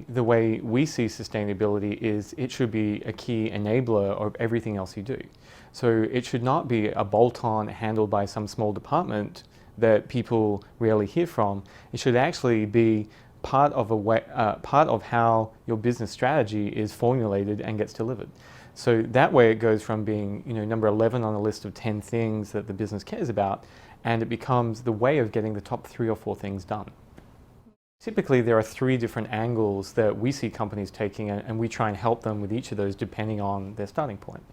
the way we see sustainability is it should be a key enabler of everything else you do. So it should not be a bolt-on handled by some small department that people rarely hear from. It should actually be part of how your business strategy is formulated and gets delivered. So that way it goes from being, number 11 on a list of 10 things that the business cares about, and it becomes the way of getting the top 3 or 4 things done. Typically, there are 3 different angles that we see companies taking, and we try and help them with each of those depending on their starting point.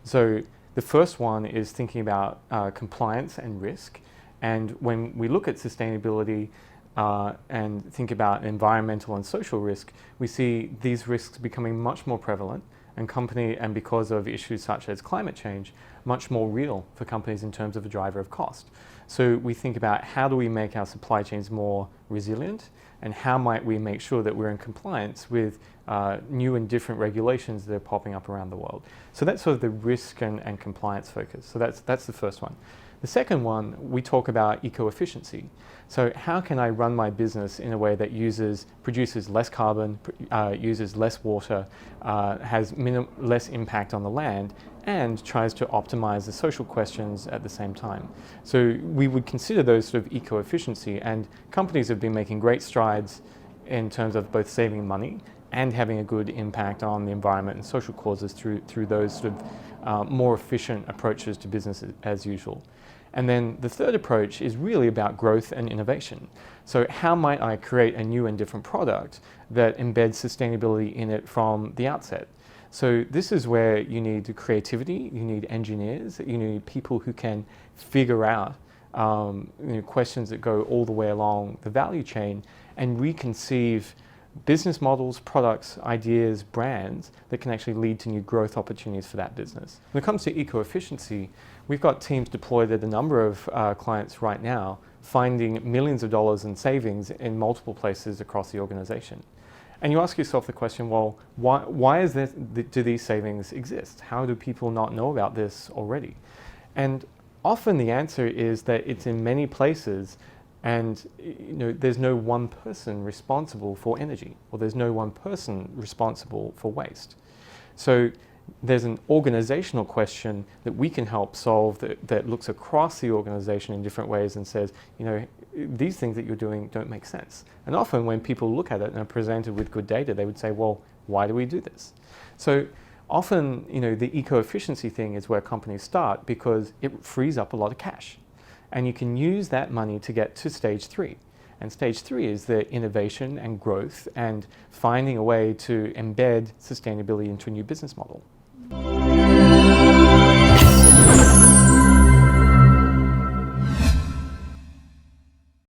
So the first one is thinking about compliance and risk. And when we look at sustainability and think about environmental and social risk, we see these risks becoming much more prevalent, and because of issues such as climate change, much more real for companies in terms of a driver of cost. So we think about how do we make our supply chains more resilient, and how might we make sure that we're in compliance with new and different regulations that are popping up around the world. So that's sort of the risk and compliance focus. So that's the first one. The second one, we talk about eco-efficiency. So how can I run my business in a way that produces less carbon, uses less water, has less impact on the land, and tries to optimize the social questions at the same time. So we would consider those sort of eco-efficiency, and companies have been making great strides in terms of both saving money and having a good impact on the environment and social causes through those sort of more efficient approaches to business as usual. And then the third approach is really about growth and innovation. So how might I create a new and different product that embeds sustainability in it from the outset? So this is where you need creativity, you need engineers, you need people who can figure out questions that go all the way along the value chain and reconceive business models, products, ideas, brands that can actually lead to new growth opportunities for that business. When it comes to eco-efficiency, we've got teams deployed at a number of clients right now, finding millions of dollars in savings in multiple places across the organization. And you ask yourself the question, well, why do these savings exist? How do people not know about this already? And often the answer is that it's in many places, and there's no one person responsible for energy, or there's no one person responsible for waste. So there's an organizational question that we can help solve that looks across the organization in different ways and says, these things that you're doing don't make sense. And often when people look at it and are presented with good data, they would say, well, why do we do this? So often, the eco-efficiency thing is where companies start because it frees up a lot of cash. And you can use that money to get to stage 3. And stage 3 is the innovation and growth and finding a way to embed sustainability into a new business model.